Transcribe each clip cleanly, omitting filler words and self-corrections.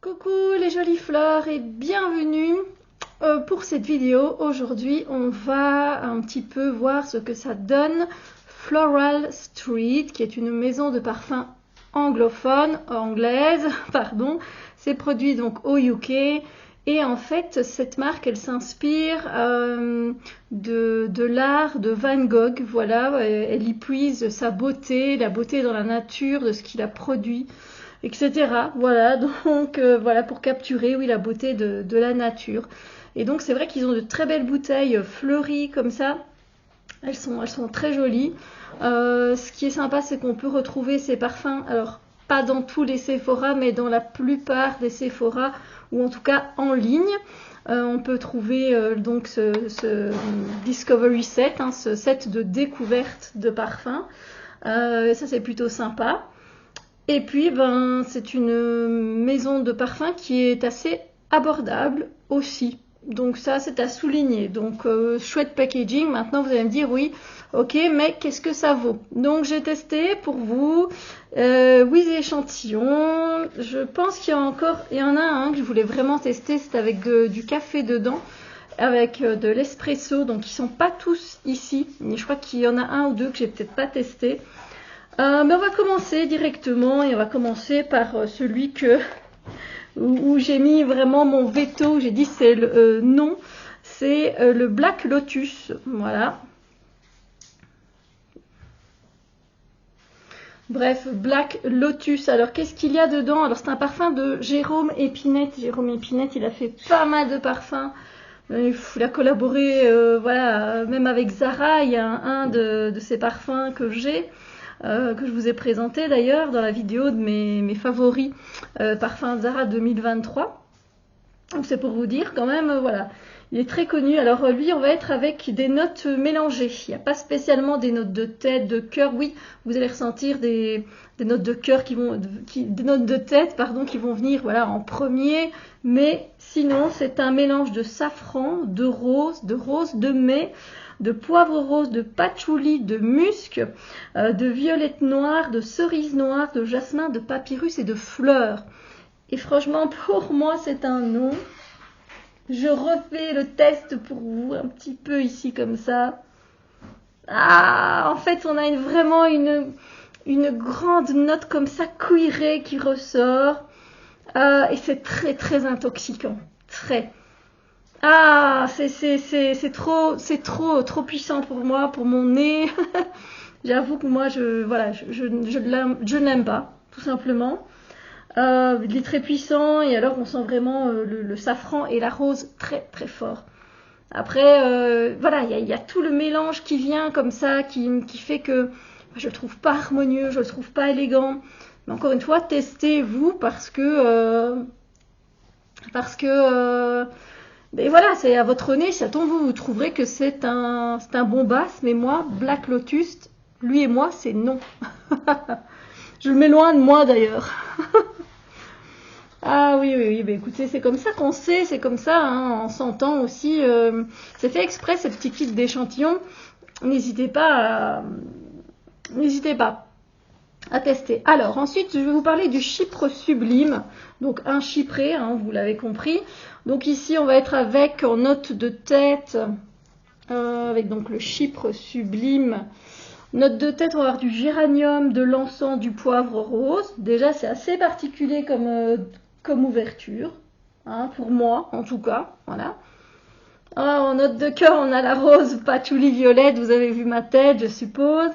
Coucou les jolies fleurs et bienvenue pour cette vidéo. Aujourd'hui on va un petit peu voir ce que ça donne Floral Street, qui est une maison de parfum anglaise, pardon. C'est produit donc au UK et en fait cette marque elle s'inspire de l'art de Van Gogh. Voilà, elle y puise sa beauté, la beauté dans la nature, de ce qu'il a produit, etc. Voilà, donc voilà, pour capturer, oui, la beauté de la nature. Et donc c'est vrai qu'ils ont de très belles bouteilles fleuries comme ça. Elles sont très jolies. Ce qui est sympa, c'est qu'on peut retrouver ces parfums, alors pas dans tous les Sephora, mais dans la plupart des Sephora, ou en tout cas en ligne. On peut trouver donc ce Discovery Set, hein, ce set de découverte de parfums. Ça c'est plutôt sympa. Et puis, c'est une maison de parfum qui est assez abordable aussi. Donc ça, c'est à souligner. Donc, chouette packaging. Maintenant, vous allez me dire, oui, ok, mais qu'est-ce que ça vaut? Donc, j'ai testé pour vous 8 échantillons. Je pense qu'il y en a un que je voulais vraiment tester. C'est avec du café dedans, avec de l'espresso. Donc, ils sont pas tous ici. Mais je crois qu'il y en a un ou deux que j'ai peut-être pas testé. Mais on va commencer directement et on va commencer par celui où j'ai mis vraiment mon veto, j'ai dit c'est le non, c'est le Black Lotus, voilà. Bref, Black Lotus. Alors qu'est-ce qu'il y a dedans? Alors c'est un parfum de Jérôme Épinette. Jérôme Épinette, il a fait pas mal de parfums. Il a collaboré, voilà, même avec Zara. Il y a un de ses parfums que j'ai. Que je vous ai présenté d'ailleurs dans la vidéo de mes favoris parfums Zara 2023. Donc c'est pour vous dire quand même, voilà, il est très connu. Alors lui, on va être avec des notes mélangées. Il n'y a pas spécialement des notes de tête, de cœur. Oui, vous allez ressentir des notes de cœur des notes de tête, pardon, qui vont venir, voilà, en premier. Mais sinon, c'est un mélange de safran, de rose, de mai, de poivre rose, de patchouli, de musc, de violette noire, de cerise noire, de jasmin, de papyrus et de fleurs. Et franchement, pour moi, c'est un non. Je refais le test pour vous un petit peu ici comme ça. Ah, en fait, on a vraiment une grande note comme ça, cuirée, qui ressort. Et c'est très, très intoxiquant. Très. Ah, c'est trop puissant pour moi, pour mon nez. J'avoue que moi, je n'aime pas, tout simplement. Il est très puissant et alors on sent vraiment le safran et la rose très très fort. Après, voilà, il y a tout le mélange qui vient comme ça, qui fait que je le trouve pas harmonieux, je le trouve pas élégant. Mais encore une fois, testez-vous parce que mais voilà, c'est à votre nez, ça tombe, vous trouverez que c'est un bombasse, mais moi, Black Lotus, lui et moi, c'est non. Je le mets loin de moi d'ailleurs. Ah oui, bah écoutez, c'est comme ça qu'on sait, c'est comme ça, hein, on s'entend aussi. C'est fait exprès, cette petite kit d'échantillons. N'hésitez pas à tester. Alors ensuite, je vais vous parler du chypre sublime, donc un chypré, hein, vous l'avez compris. Donc ici, on va être avec en note de tête, avec donc le chypre sublime. Note de tête, on va avoir du géranium, de l'encens, du poivre rose. Déjà, c'est assez particulier comme ouverture, hein, pour moi en tout cas. Voilà. En note de cœur, on a la rose patchouli violette, vous avez vu ma tête, je suppose.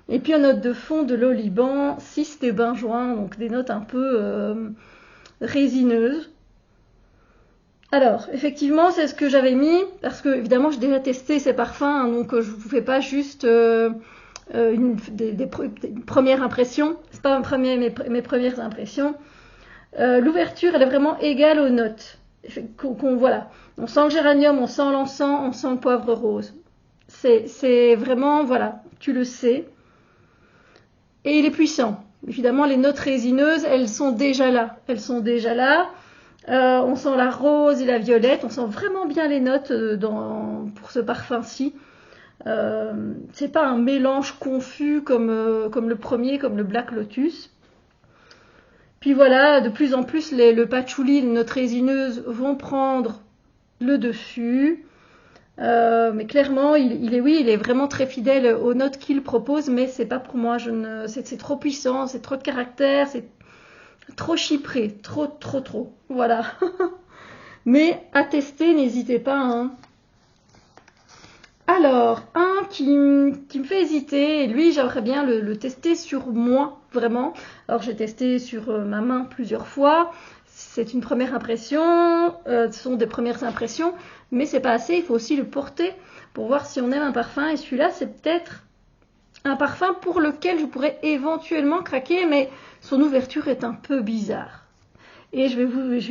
Et puis en note de fond, de l'oliban, 6 des benjoin, donc des notes un peu résineuses. Alors, effectivement, c'est ce que j'avais mis, parce que évidemment, j'ai déjà testé ces parfums, hein, donc je ne vous fais pas juste des premières impressions. C'est pas mes premières impressions. L'ouverture, elle est vraiment égale aux notes. Voilà. On sent le géranium, on sent l'encens, on sent le poivre rose. C'est vraiment, voilà, tu le sais. Et il est puissant. Évidemment, les notes résineuses, elles sont déjà là. On sent la rose et la violette. On sent vraiment bien les notes pour ce parfum-ci. C'est pas un mélange confus comme le premier, comme le Black Lotus. Puis voilà, de plus en plus, le patchouli, les notes résineuses vont prendre le dessus. Mais clairement, oui, il est vraiment très fidèle aux notes qu'il propose, mais c'est pas pour moi. C'est trop puissant, c'est trop de caractère, c'est trop chypré, trop. Voilà. Mais à tester, n'hésitez pas, hein. Alors, un qui me fait hésiter, et lui j'aimerais bien le tester sur moi, vraiment. Alors j'ai testé sur ma main plusieurs fois, c'est une première impression, ce sont des premières impressions, mais c'est pas assez, il faut aussi le porter pour voir si on aime un parfum, et celui-là c'est peut-être un parfum pour lequel je pourrais éventuellement craquer, mais son ouverture est un peu bizarre. Et je vais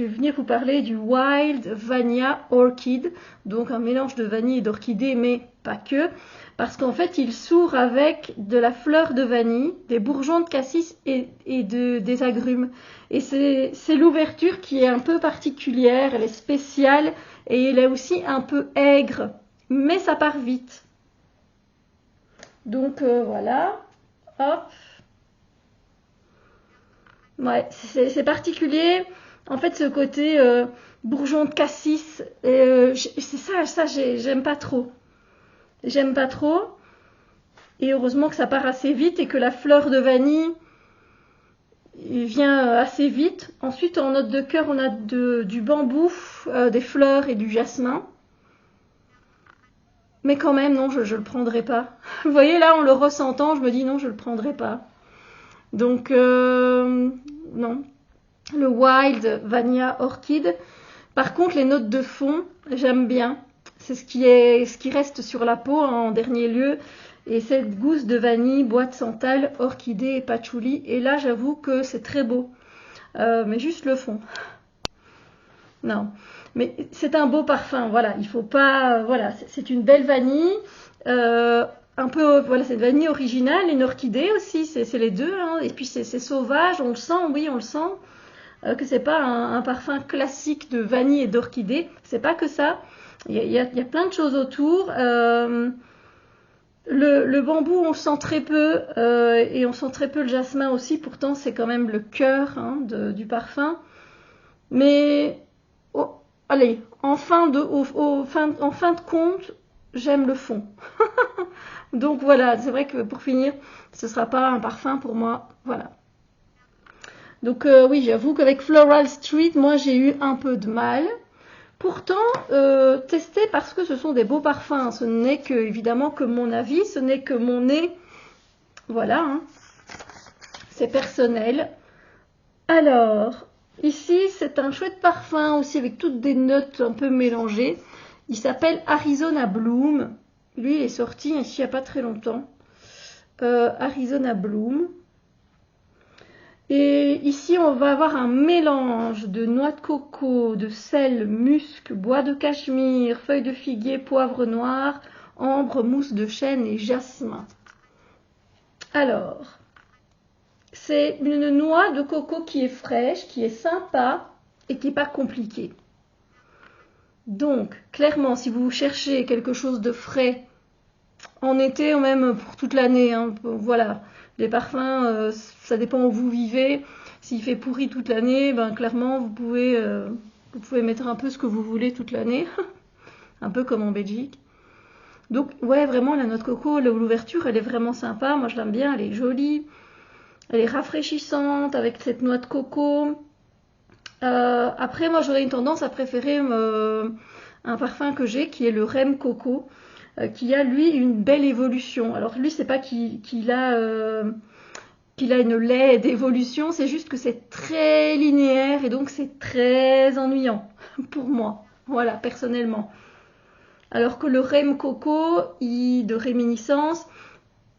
venir vous parler du Wild Vanilla Orchid, donc un mélange de vanille et d'orchidée, mais pas que, parce qu'en fait il s'ouvre avec de la fleur de vanille, des bourgeons de cassis et des agrumes. Et c'est l'ouverture qui est un peu particulière, elle est spéciale et elle est aussi un peu aigre, mais ça part vite. Donc voilà, hop. Ouais, c'est particulier. En fait, ce côté bourgeon de cassis, c'est ça, j'aime pas trop. J'aime pas trop. Et heureusement que ça part assez vite et que la fleur de vanille vient assez vite. Ensuite, en note de cœur, on a du bambou, des fleurs et du jasmin. Mais quand même, non, je le prendrai pas. Vous voyez, là, en le ressentant, je me dis non, je le prendrai pas. Donc, non. Le Wild Vanilla Orchid. Par contre, les notes de fond, j'aime bien. C'est ce qui reste sur la peau en dernier lieu. Et cette gousse de vanille, bois de santal, orchidée et patchouli. Et là, j'avoue que c'est très beau. Mais juste le fond. Non. Mais c'est un beau parfum. Voilà, il faut pas. Voilà, c'est une belle vanille. Un peu, voilà, c'est une vanille originale, une orchidée aussi. C'est les deux. Hein. Et puis c'est sauvage. On le sent, oui, on le sent. Que c'est pas un parfum classique de vanille et d'orchidée. C'est pas que ça. Il y a plein de choses autour. Le bambou, on le sent très peu, et on sent très peu le jasmin aussi. Pourtant, c'est quand même le cœur du parfum. Mais allez, en fin de compte, j'aime le fond. Donc voilà, c'est vrai que pour finir, ce sera pas un parfum pour moi. Voilà. Donc oui, j'avoue qu'avec Floral Street, moi j'ai eu un peu de mal. Pourtant, tester parce que ce sont des beaux parfums. Ce n'est que, évidemment, que mon avis, ce n'est que mon nez. Voilà, hein. C'est personnel. Alors, ici, c'est un chouette parfum aussi avec toutes des notes un peu mélangées. Il s'appelle Arizona Bloom. Lui, il est sorti ici il n'y a pas très longtemps. Arizona Bloom. Et ici, on va avoir un mélange de noix de coco, de sel, musc, bois de cachemire, feuilles de figuier, poivre noir, ambre, mousse de chêne et jasmin. Alors, c'est une noix de coco qui est fraîche, qui est sympa et qui n'est pas compliquée. Donc, clairement, si vous cherchez quelque chose de frais en été ou même pour toute l'année, hein, voilà. Les parfums, ça dépend où vous vivez. S'il fait pourri toute l'année, ben clairement, vous pouvez mettre un peu ce que vous voulez toute l'année. Un peu comme en Belgique. Donc, ouais, vraiment, la noix de coco, l'ouverture, elle est vraiment sympa. Moi, je l'aime bien, elle est jolie. Elle est rafraîchissante avec cette noix de coco. Après, moi, j'aurais une tendance à préférer un parfum que j'ai, qui est le Rem Coco. Qui a lui une belle évolution. Alors lui, c'est pas qu'il a une laide d'évolution, c'est juste que c'est très linéaire et donc c'est très ennuyant pour moi. Voilà, personnellement. Alors que le Rem Coco, de réminiscence,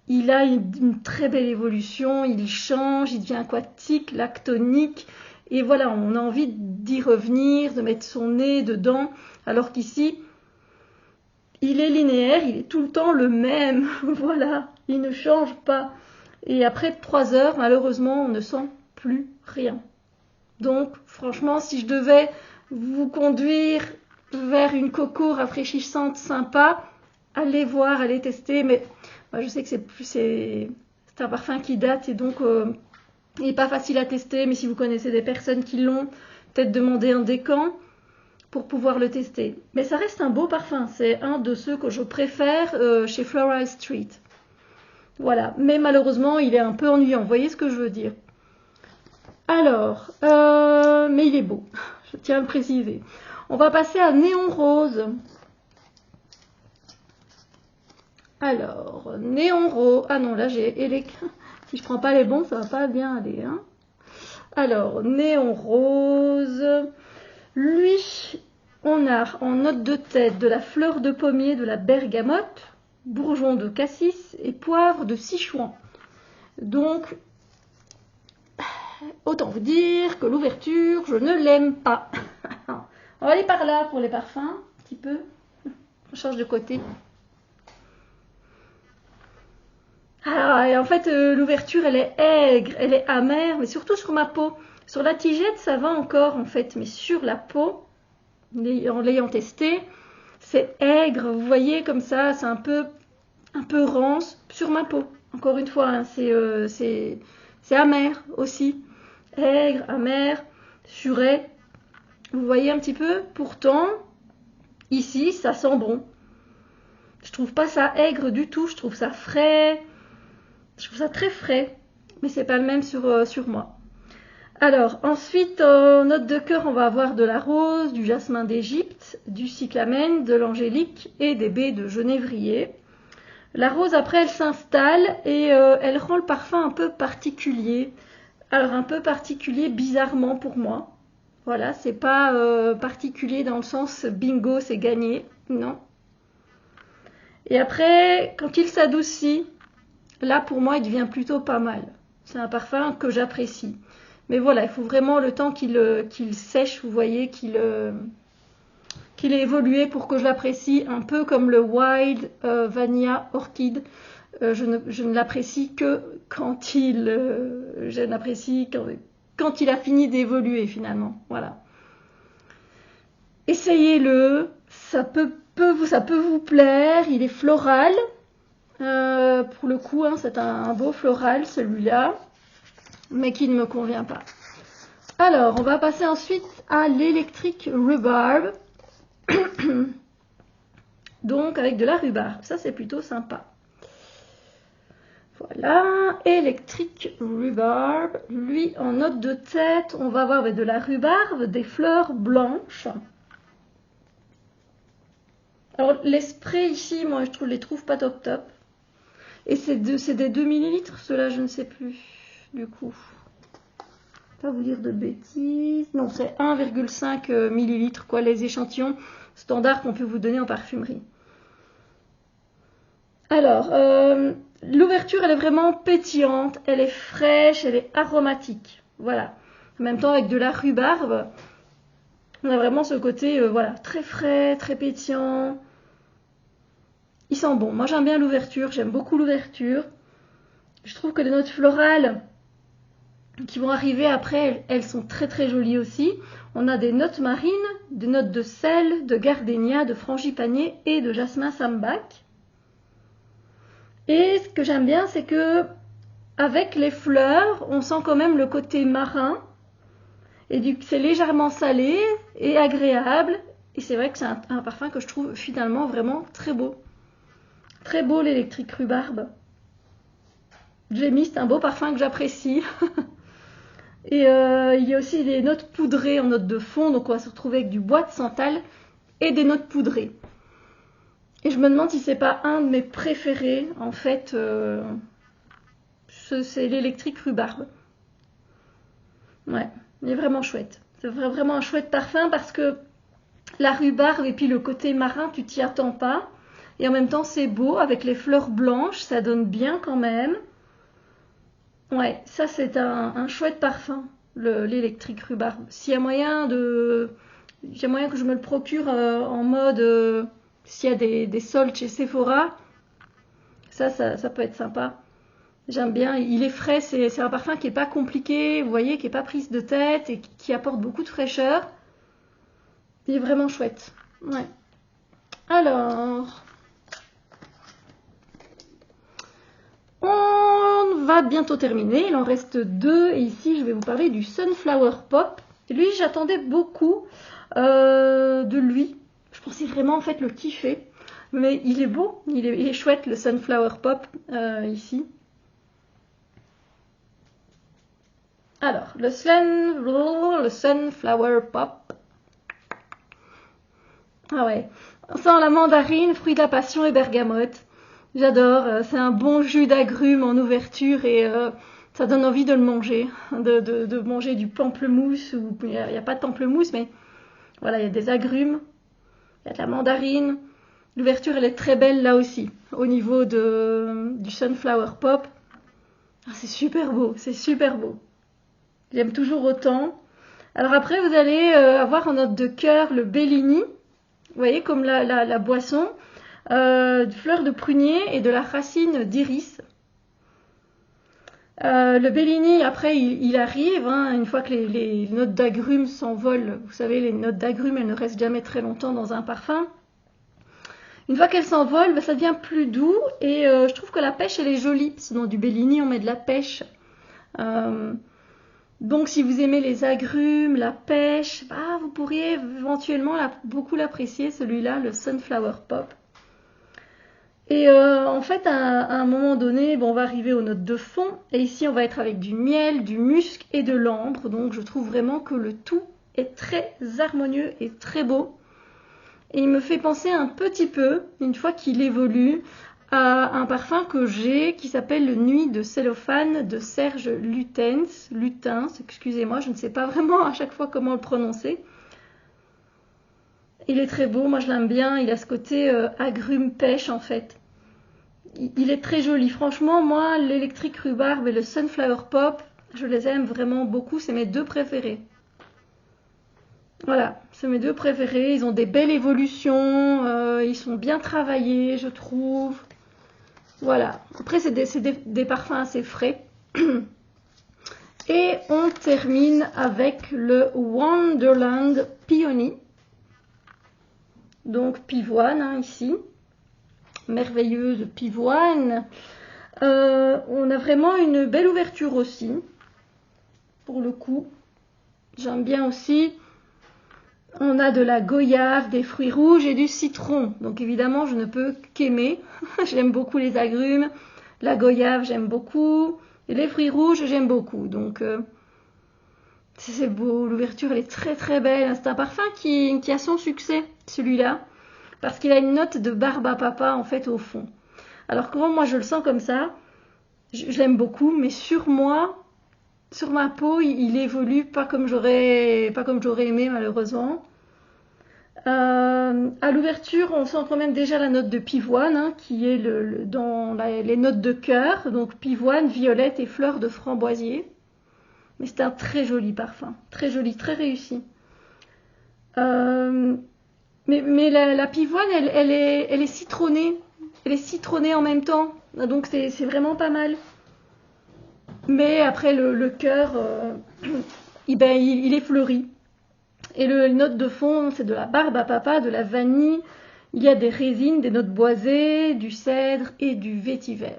il a une très belle évolution, il change, il devient aquatique, lactonique, et voilà, on a envie d'y revenir, de mettre son nez dedans, alors qu'ici, il est linéaire, il est tout le temps le même, voilà, il ne change pas. Et après 3 heures, malheureusement, on ne sent plus rien. Donc, franchement, si je devais vous conduire vers une coco rafraîchissante sympa, allez voir, allez tester. Mais moi, je sais que c'est un parfum qui date et donc Il n'est pas facile à tester, mais si vous connaissez des personnes qui l'ont, peut-être demander un décan pour pouvoir le tester. Mais ça reste un beau parfum. C'est un de ceux que je préfère chez Floral Street. Voilà. Mais malheureusement, il est un peu ennuyant. Vous voyez ce que je veux dire? Alors, mais il est beau. Je tiens à le préciser. On va passer à Néon Rose. Alors, Néon Rose. Ah non, là j'ai... Si je prends pas les bons, ça va pas bien aller. Hein. Alors, Néon Rose. Lui, on a en note de tête de la fleur de pommier, de la bergamote, bourgeon de cassis et poivre de Sichuan. Donc, autant vous dire que l'ouverture, je ne l'aime pas. On va aller par là pour les parfums, un petit peu. On change de côté. Ah, et en fait, l'ouverture, elle est aigre, elle est amère, mais surtout sur ma peau. Sur la tigette, ça va encore, en fait, mais sur la peau, en l'ayant testé, c'est aigre, vous voyez, comme ça, c'est un peu rance sur ma peau. Encore une fois, hein, c'est amer aussi. Aigre, amer, suret. Vous voyez un petit peu? Pourtant, ici, ça sent bon. Je trouve pas ça aigre du tout, je trouve ça frais. Je trouve ça très frais, mais c'est pas le même sur moi. Alors, ensuite, en note de cœur, on va avoir de la rose, du jasmin d'Égypte, du cyclamène, de l'angélique et des baies de genévrier. La rose, après, elle s'installe et elle rend le parfum un peu particulier. Alors, un peu particulier bizarrement pour moi. Voilà, c'est pas particulier dans le sens bingo, c'est gagné. Non. Et après, quand il s'adoucit, là, pour moi, il devient plutôt pas mal. C'est un parfum que j'apprécie. Mais voilà, il faut vraiment le temps qu'il sèche, vous voyez, qu'il ait évolué pour que je l'apprécie, un peu comme le Wild Vanilla Orchid. Je ne l'apprécie que quand il a fini d'évoluer finalement. Voilà. Essayez-le, ça peut vous plaire, il est floral. Pour le coup, hein, c'est un beau floral celui-là, mais qui ne me convient pas. Alors, on va passer ensuite à l'électrique rhubarbe. Donc, avec de la rhubarbe, ça c'est plutôt sympa. Voilà, électrique rhubarbe. Lui, en note de tête, on va avoir avec de la rhubarbe, des fleurs blanches. Alors, les sprays ici, moi, je les trouve pas top top. Et c'est des 2 ml, ceux-là, je ne sais plus, du coup. Pas vous dire de bêtises. Non, c'est 1,5 ml, quoi, les échantillons standards qu'on peut vous donner en parfumerie. Alors, l'ouverture, elle est vraiment pétillante, elle est fraîche, elle est aromatique. Voilà. En même temps, avec de la rhubarbe, on a vraiment ce côté, voilà, très frais, très pétillant. Il sent bon. Moi, j'aime bien l'ouverture, j'aime beaucoup l'ouverture. Je trouve que les notes florales qui vont arriver après, elles sont très très jolies aussi. On a des notes marines, des notes de sel, de gardénia, de frangipanier et de jasmin sambac. Et ce que j'aime bien, c'est que avec les fleurs, on sent quand même le côté marin. Et c'est légèrement salé et agréable. Et c'est vrai que c'est un parfum que je trouve finalement vraiment très beau. Très beau l'électrique rhubarbe. Jamie, c'est un beau parfum que j'apprécie. Et il y a aussi des notes poudrées en note de fond. Donc on va se retrouver avec du bois de santal et des notes poudrées. Et je me demande si c'est pas un de mes préférés. En fait, c'est l'électrique rhubarbe. Ouais, il est vraiment chouette. C'est vraiment un chouette parfum parce que la rhubarbe et puis le côté marin, tu t'y attends pas. Et en même temps, c'est beau avec les fleurs blanches, ça donne bien quand même. Ouais, ça c'est un chouette parfum, l'électrique rhubarbe. S'il y a moyen que je me le procure en mode, s'il y a des soldes chez Sephora, ça peut être sympa. J'aime bien, il est frais, c'est un parfum qui n'est pas compliqué, vous voyez, qui n'est pas prise de tête et qui apporte beaucoup de fraîcheur. Il est vraiment chouette. Ouais. Alors, On va bientôt terminer, il en reste 2 et ici je vais vous parler du Sunflower Pop. Lui j'attendais beaucoup de lui, je pensais vraiment en fait le kiffer, mais il est beau, il est chouette le Sunflower Pop ici. Alors le Sunflower Pop. Ah ouais, on sent la mandarine, fruit de la passion et bergamote. J'adore, c'est un bon jus d'agrumes en ouverture et ça donne envie de le manger, de manger du pamplemousse, ou il n'y a pas de pamplemousse, mais voilà, il y a des agrumes, il y a de la mandarine. L'ouverture, elle est très belle là aussi, au niveau du Sunflower Pop. Ah, c'est super beau, c'est super beau. J'aime toujours autant. Alors après, vous allez avoir en note de cœur le Bellini, vous voyez, comme la boisson. De fleurs de prunier et de la racine d'iris. Le Bellini, après, il arrive, hein, une fois que les notes d'agrumes s'envolent. Vous savez, les notes d'agrumes, elles ne restent jamais très longtemps dans un parfum. Une fois qu'elles s'envolent, ça devient plus doux. Et je trouve que la pêche, elle est jolie. Parce que dans du Bellini, on met de la pêche. Donc, si vous aimez les agrumes, la pêche, vous pourriez éventuellement beaucoup l'apprécier, celui-là, le Sunflower Pop. Et en fait, à un moment donné, on va arriver aux notes de fond. Et ici, on va être avec du miel, du musc et de l'ambre. Donc, je trouve vraiment que le tout est très harmonieux et très beau. Et il me fait penser un petit peu, une fois qu'il évolue, à un parfum que j'ai qui s'appelle le Nuit de cellophane de Serge Lutens. Excusez-moi, je ne sais pas vraiment à chaque fois comment le prononcer. Il est très beau, moi je l'aime bien. Il a ce côté agrume pêche en fait. Il est très joli. Franchement, moi, l'électrique rhubarbe et le Sunflower Pop, je les aime vraiment beaucoup. C'est mes 2 préférés. Voilà, c'est mes 2 préférés. Ils ont des belles évolutions. Ils sont bien travaillés, je trouve. Voilà. Après, c'est des parfums assez frais. Et on termine avec le Wonderland Peony. Donc, pivoine, hein, ici. Merveilleuse pivoine. On a vraiment une belle ouverture aussi, pour le coup. J'aime bien aussi. On a de la goyave, des fruits rouges et du citron. Donc évidemment, je ne peux qu'aimer. J'aime beaucoup les agrumes. La goyave, j'aime beaucoup. Et les fruits rouges, j'aime beaucoup. Donc c'est beau. L'ouverture, elle est très très belle. C'est un parfum qui a son succès, celui-là. Parce qu'il a une note de barbe à papa, en fait, au fond. Alors, comment moi je le sens comme ça, je l'aime beaucoup, mais sur moi, sur ma peau, il évolue pas comme j'aurais aimé, malheureusement. À l'ouverture, on sent quand même déjà la note de pivoine, hein, qui est dans les notes de cœur. Donc, pivoine, violette et fleurs de framboisier. Mais c'est un très joli parfum. Très joli, très réussi. Mais la pivoine, elle est citronnée. Elle est citronnée en même temps. Donc c'est vraiment pas mal. Mais après le cœur, il est fleuri. Et les notes de fond, c'est de la barbe à papa, de la vanille. Il y a des résines, des notes boisées, du cèdre et du vétiver.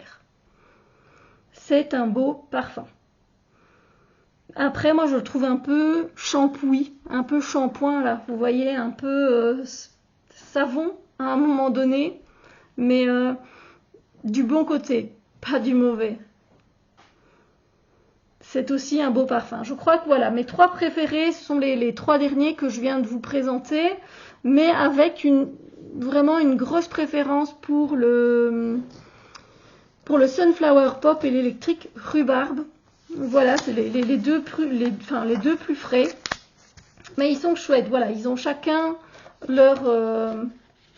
C'est un beau parfum. Après, moi, je le trouve un peu shampooy, un peu shampoing, là. Vous voyez, un peu savon à un moment donné, mais du bon côté, pas du mauvais. C'est aussi un beau parfum. Je crois que voilà, mes 3 préférés, ce sont les 3 derniers que je viens de vous présenter, mais avec vraiment une grosse préférence pour le Sunflower Pop et l'électrique rhubarbe. Voilà, c'est les deux plus frais. Mais ils sont chouettes, voilà, ils ont chacun leur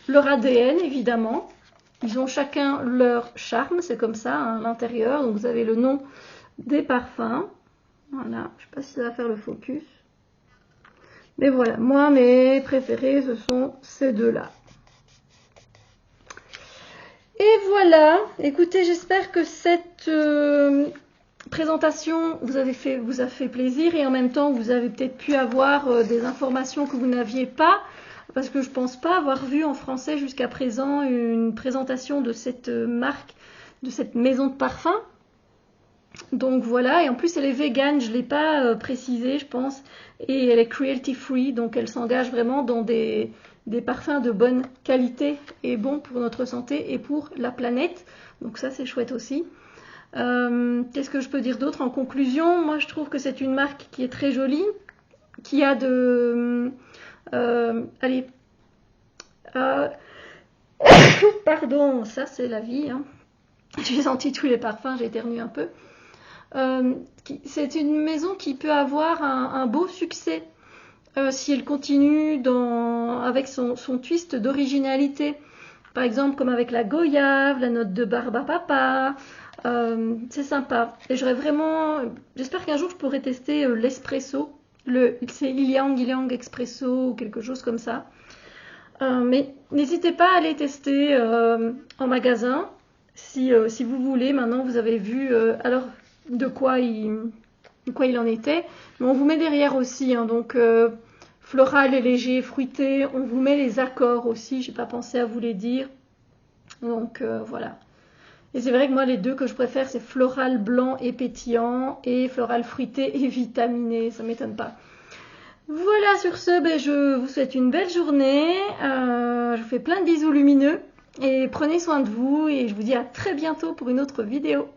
ADN, évidemment. Ils ont chacun leur charme, c'est comme ça, hein, à l'intérieur. Donc vous avez le nom des parfums. Voilà, je ne sais pas si ça va faire le focus. Mais voilà, moi, mes préférés, ce sont ces 2-là. Et voilà, écoutez, j'espère que cette présentation vous a fait plaisir et en même temps vous avez peut-être pu avoir des informations que vous n'aviez pas, parce que je ne pense pas avoir vu en français jusqu'à présent une présentation de cette marque cette maison de parfum. Donc voilà, et en plus elle est végane, je ne l'ai pas précisé je pense, et elle est cruelty free, donc elle s'engage vraiment dans des parfums de bonne qualité et bons pour notre santé et pour la planète, donc ça c'est chouette aussi. Qu'est-ce que je peux dire d'autre en conclusion? Moi je trouve que c'est une marque qui est très jolie, qui a de... pardon, ça c'est la vie, hein. J'ai senti tous les parfums, j'ai éternué un peu. C'est une maison qui peut avoir un beau succès si elle continue avec son twist d'originalité. Par exemple, comme avec la goyave, la note de barbe à papa. C'est sympa. Et j'espère qu'un jour je pourrai tester l'espresso. C'est Ylang Espresso ou quelque chose comme ça. Mais n'hésitez pas à aller tester en magasin si vous voulez. Maintenant, vous avez vu alors de quoi il en était. Mais on vous met derrière aussi, hein, donc floral et léger, fruité. On vous met les accords aussi. J'ai pas pensé à vous les dire. Donc voilà. Et c'est vrai que moi, les deux que je préfère, c'est floral blanc et pétillant et floral fruité et vitaminé. Ça m'étonne pas. Voilà, sur ce, je vous souhaite une belle journée. Je vous fais plein de bisous lumineux et prenez soin de vous et je vous dis à très bientôt pour une autre vidéo.